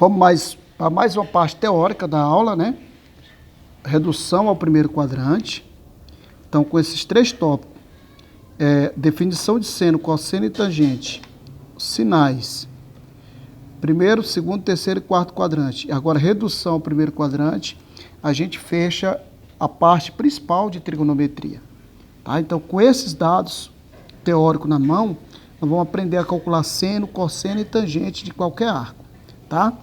Vamos para mais uma parte teórica da aula, né? Redução ao primeiro quadrante. Então, com esses três tópicos, definição de seno, cosseno e tangente, sinais, primeiro, segundo, terceiro e quarto quadrante. Agora, redução ao primeiro quadrante, a gente fecha a parte principal de trigonometria. Tá? Então, com esses dados teóricos na mão, nós vamos aprender a calcular seno, cosseno e tangente de qualquer arco. Tá?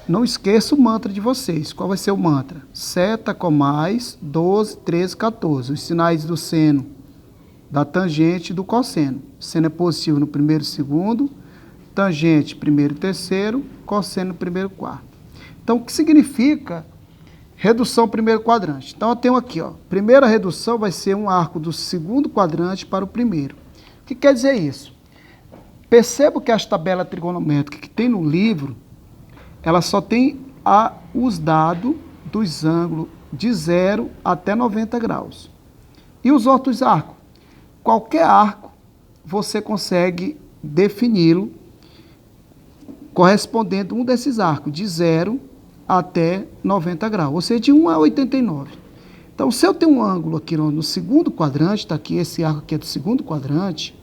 Não esqueça o mantra de vocês. Qual vai ser o mantra? Seta com mais, 12, 13, 14. Os sinais do seno, da tangente e do cosseno. Seno é positivo no primeiro e segundo, tangente primeiro e terceiro, cosseno no primeiro e quarto. Então, o que significa redução ao primeiro quadrante? Então, eu tenho aqui, ó, primeira redução vai ser um arco do segundo quadrante para o primeiro. O que quer dizer isso? Perceba que as tabelas trigonométricas que tem no livro, ela só tem os dados dos ângulos de 0 até 90 graus. E os outros arcos? Qualquer arco, você consegue defini-lo correspondendo a um desses arcos, de 0 até 90 graus, ou seja, de 1 a 89. Então, se eu tenho um ângulo aqui no segundo quadrante, está aqui, esse arco aqui é do segundo quadrante,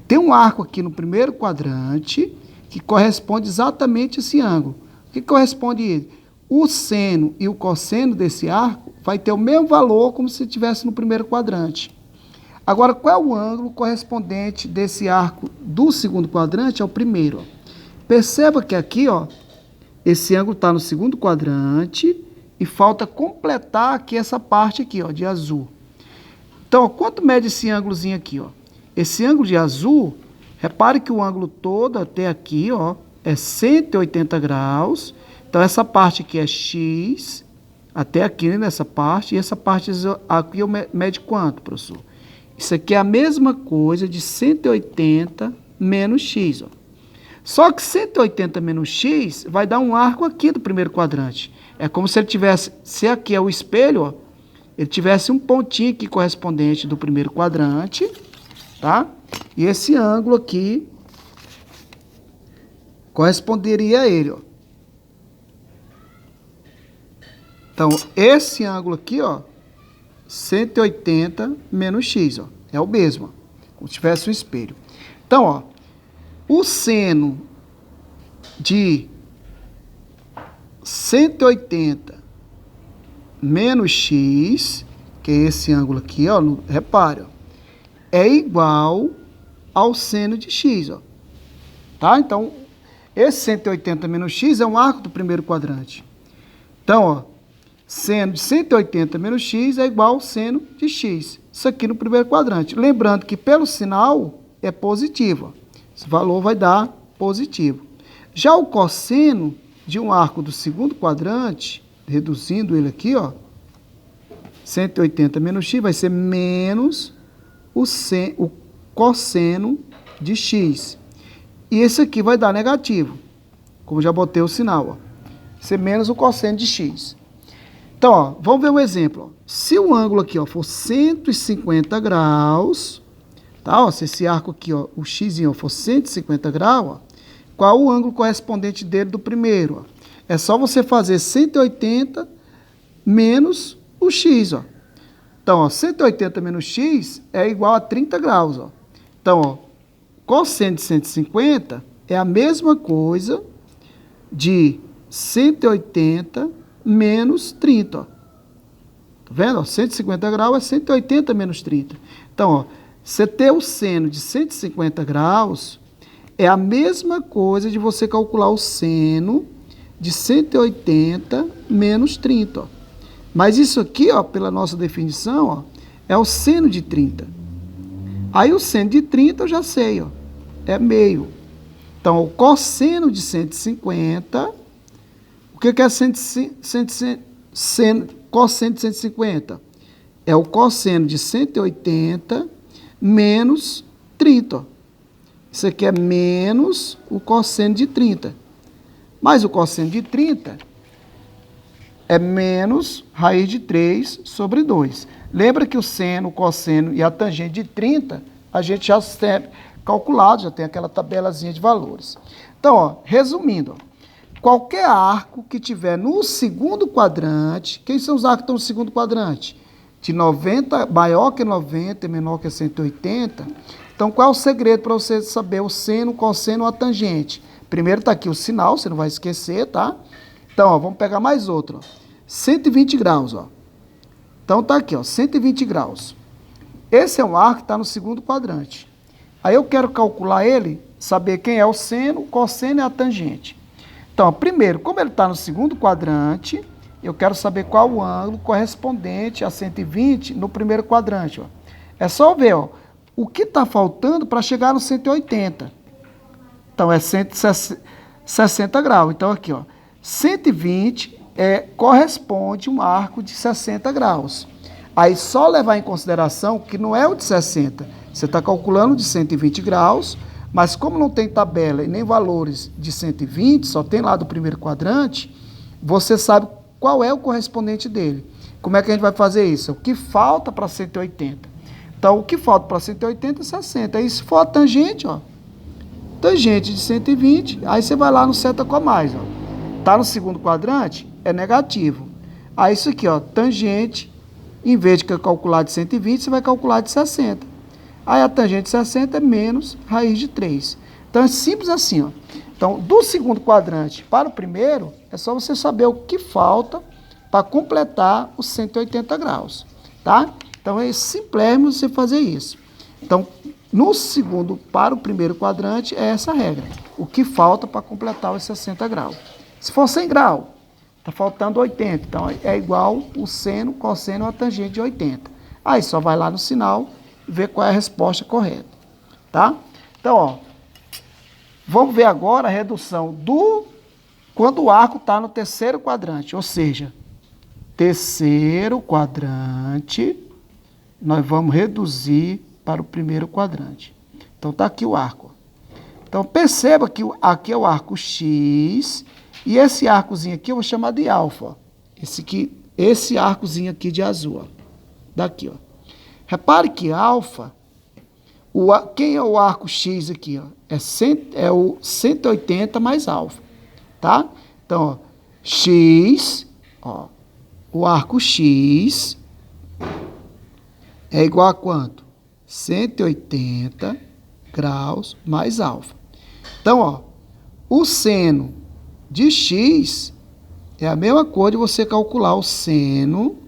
tem um arco aqui no primeiro quadrante que corresponde exatamente a esse ângulo. O que corresponde a ele? O seno e o cosseno desse arco vai ter o mesmo valor como se estivesse no primeiro quadrante. Agora, qual é o ângulo correspondente desse arco do segundo quadrante ao primeiro? Ó. Perceba que aqui, ó, esse ângulo está no segundo quadrante e falta completar aqui essa parte aqui, ó, de azul. Então, ó, quanto mede esse ângulozinho aqui? Ó? Esse ângulo de azul, repare que o ângulo todo até aqui, ó, é 180 graus. Então, essa parte aqui é x, até aqui nessa parte, e essa parte aqui mede quanto, professor? Isso aqui é a mesma coisa de 180 menos x. Ó. Só que 180 menos x vai dar um arco aqui do primeiro quadrante. É como se ele tivesse, se aqui é o espelho, ó, ele tivesse um pontinho aqui correspondente do primeiro quadrante, tá? E esse ângulo aqui corresponderia a ele, ó. Então, esse ângulo aqui, ó, 180 menos x, ó, é o mesmo, ó, como se tivesse um espelho. Então, ó, o seno de 180 menos x, que é esse ângulo aqui, ó, repare, ó, é igual ao seno de x, ó. Tá? Então, esse 180 menos x é um arco do primeiro quadrante. Então, ó, seno de 180 menos x é igual ao seno de x. Isso aqui no primeiro quadrante. Lembrando que pelo sinal é positivo. Ó. Esse valor vai dar positivo. Já o cosseno de um arco do segundo quadrante, reduzindo ele aqui, ó, 180 menos x vai ser menos o cosseno de x. E esse aqui vai dar negativo, como já botei o sinal, ó. Vai ser menos o cosseno de x. Então, ó, vamos ver um exemplo. Ó. Se o ângulo aqui, ó, for 150 graus, tá? Ó, se esse arco aqui, ó, o x for 150 graus, ó, qual o ângulo correspondente dele do primeiro? Ó? É só você fazer 180 menos o x. Ó. Então, ó, 180 menos x é igual a 30 graus. Ó. Então, ó, cosseno de 150 é a mesma coisa de 180 menos 30. Ó. Tá vendo? Ó, 150 graus é 180 menos 30. Então, ó, você ter o seno de 150 graus é a mesma coisa de você calcular o seno de 180 menos 30. Ó. Mas isso aqui, ó, pela nossa definição, ó, é o seno de 30. Aí o seno de 30 eu já sei, ó, é meio. Então, o cosseno de 150, o que é cosseno de 150? É o cosseno de 180 menos 30. Ó. Isso aqui é menos o cosseno de 30. Mas o cosseno de 30 é menos raiz de 3 sobre 2. Lembra que o seno, o cosseno e a tangente de 30, a gente já tem calculado, já tem aquela tabelazinha de valores. Então, ó, resumindo, ó, qualquer arco que tiver no segundo quadrante, quem são os arcos que estão no segundo quadrante? De 90, maior que 90 e menor que 180. Então, qual é o segredo para você saber o seno, cosseno ou a tangente? Primeiro está aqui o sinal, você não vai esquecer, tá? Então, ó, vamos pegar mais outro. Ó. 120 graus, ó. Então, tá aqui, ó, 120 graus. Esse é um arco que está no segundo quadrante. Aí eu quero calcular ele, saber quem é o seno, o cosseno e a tangente. Então, primeiro, como ele está no segundo quadrante, eu quero saber qual o ângulo correspondente a 120 no primeiro quadrante. Ó. É só ver ó, o que está faltando para chegar no 180. Então, é 160 graus. Então, aqui, ó, 120 corresponde a um arco de 60 graus. Aí, só levar em consideração que não é o de 60. Você está calculando de 120 graus, mas como não tem tabela e nem valores de 120, só tem lá do primeiro quadrante, você sabe qual é o correspondente dele. Como é que a gente vai fazer isso? O que falta para 180. Então, o que falta para 180 é 60. Aí, se for a tangente, ó, tangente de 120, aí você vai lá no seta com a mais. Está no segundo quadrante, é negativo. Aí, isso aqui, ó, tangente, em vez de calcular de 120, você vai calcular de 60. Aí, a tangente de 60 é menos raiz de 3. Então, é simples assim, ó. Então, do segundo quadrante para o primeiro, é só você saber o que falta para completar os 180 graus, tá? Então, é simplesmente você fazer isso. Então, no segundo para o primeiro quadrante, é essa regra. O que falta para completar os 60 graus. Se for 100 graus, está faltando 80. Então, é igual o seno, cosseno ou a tangente de 80. Aí, só vai lá no sinal e ver qual é a resposta correta, tá? Então, ó, vamos ver agora a redução quando o arco está no terceiro quadrante, ou seja, terceiro quadrante, nós vamos reduzir para o primeiro quadrante. Então, está aqui o arco. Então, perceba que aqui é o arco X, e esse arcozinho aqui eu vou chamar de alfa. Esse arcozinho aqui de azul, ó. Daqui, ó. Repare que alfa, quem é o arco X aqui, ó? É o 180 mais alfa, tá? Então, ó, X, ó, o arco X é igual a quanto? 180 graus mais alfa. Então, ó, o seno de X é a mesma coisa de você calcular o seno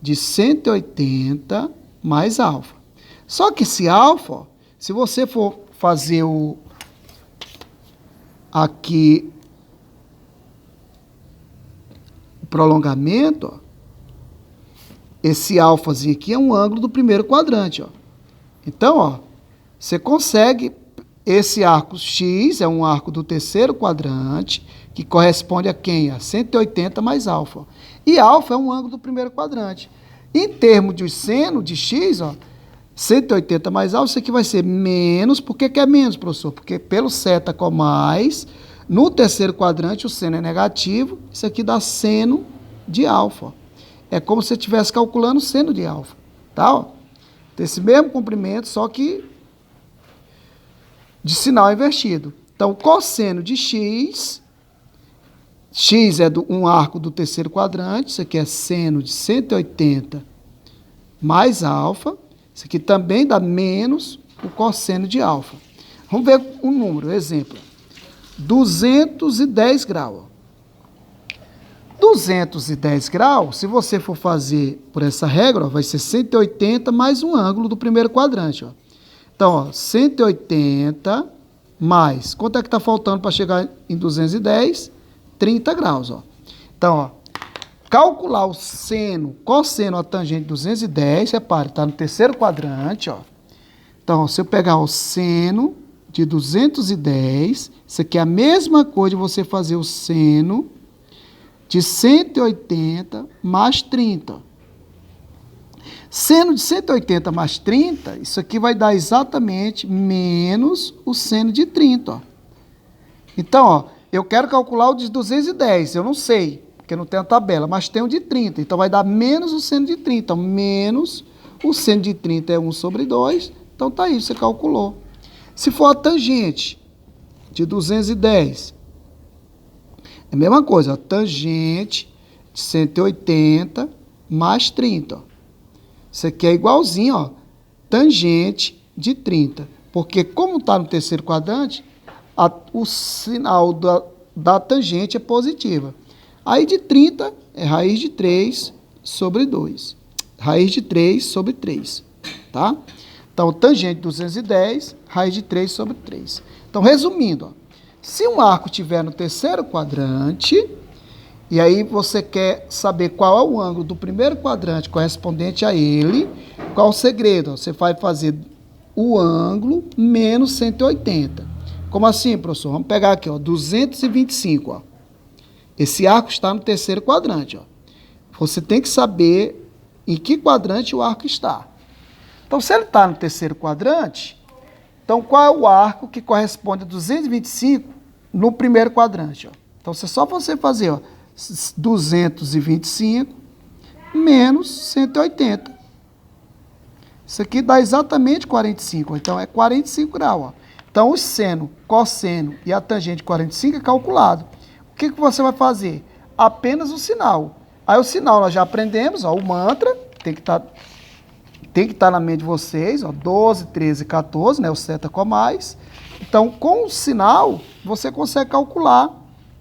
de 180 mais alfa. Só que esse alfa, ó, se você for fazer aqui o prolongamento, ó, esse alfazinho aqui é um ângulo do primeiro quadrante, ó. Então, ó, você consegue, esse arco X é um arco do terceiro quadrante, que corresponde a quem? A 180 mais alfa. Ó. E alfa é um ângulo do primeiro quadrante. Em termos de seno de X, ó, 180 mais alfa, isso aqui vai ser menos. Por que é menos, professor? Porque pelo seta com mais, no terceiro quadrante o seno é negativo, isso aqui dá seno de alfa. Ó. É como se você estivesse calculando o seno de alfa, tá? Ó. Tem esse mesmo comprimento, só que de sinal invertido. Então, cosseno de X, X é um arco do terceiro quadrante, isso aqui é seno de 180 mais alfa, isso aqui também dá menos o cosseno de alfa. Vamos ver um número, exemplo. 210 graus. 210 graus, se você for fazer por essa regra, ó, vai ser 180 mais um ângulo do primeiro quadrante. Ó. Então, ó, 180 mais, quanto é que está faltando para chegar em 210? 30 graus. Ó. Então, ó, calcular o seno, cosseno, a tangente de 210, repare, está no terceiro quadrante. Ó. Então, ó, se eu pegar o seno de 210, isso aqui é a mesma coisa de você fazer o seno de 180 mais 30. Seno de 180 mais 30, isso aqui vai dar exatamente menos o seno de 30. Ó. Então, ó, eu quero calcular o de 210, eu não sei, porque não tem a tabela, mas tem o de 30. Então, vai dar menos o seno de 30. Então, menos o seno de 30 é 1 sobre 2. Então, tá aí, você calculou. Se for a tangente de 210, É a mesma coisa, ó, tangente de 180 mais 30. Ó. Isso aqui é igualzinho, ó, tangente de 30. Porque como está no terceiro quadrante, o sinal da tangente é positiva. Aí de 30 é raiz de 3 sobre 2. Raiz de 3 sobre 3. Tá? Então, tangente de 210, raiz de 3 sobre 3. Então, resumindo, ó, se um arco estiver no terceiro quadrante, e aí você quer saber qual é o ângulo do primeiro quadrante correspondente a ele, qual o segredo? Ó, você vai fazer o ângulo menos 180. Como assim, professor? Vamos pegar aqui, ó, 225. Ó. Esse arco está no terceiro quadrante. Ó. Você tem que saber em que quadrante o arco está. Então, se ele está no terceiro quadrante, então qual é o arco que corresponde a 225 no primeiro quadrante? Ó? Então, é só você fazer, ó, 225 menos 180. Isso aqui dá exatamente 45. Ó. Então, é 45 graus. Ó. Então, o seno, cosseno e a tangente de 45 é calculado. O que você vai fazer? Apenas o sinal. Aí, o sinal nós já aprendemos, ó, o mantra, tem que estar na mente de vocês, ó, 12, 13, 14, né, o seta com mais. Então, com o sinal, você consegue calcular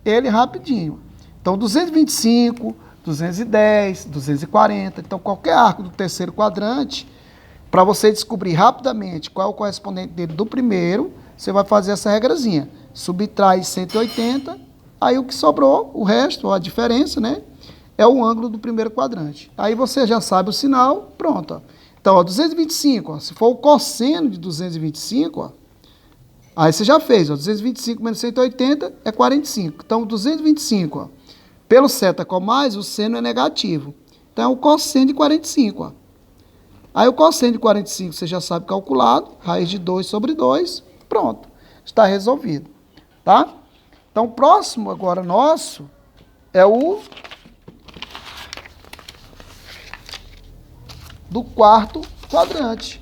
ele rapidinho. Então, 225, 210, 240. Então, qualquer arco do terceiro quadrante, para você descobrir rapidamente qual é o correspondente dele do primeiro, você vai fazer essa regrazinha. Subtrai 180, aí o que sobrou, o resto, a diferença, né, é o ângulo do primeiro quadrante. Aí você já sabe o sinal, pronto. Ó. Então, ó, 225, ó, se for o cosseno de 225, ó, aí você já fez, ó, 225 menos 180 é 45. Então, 225, ó, pelo seta com mais, o seno é negativo. Então, é o cosseno de 45, ó. Aí, o cosseno de 45 você já sabe calculado, raiz de 2 sobre 2, pronto, está resolvido, tá? Então, o próximo agora nosso é o do quarto quadrante.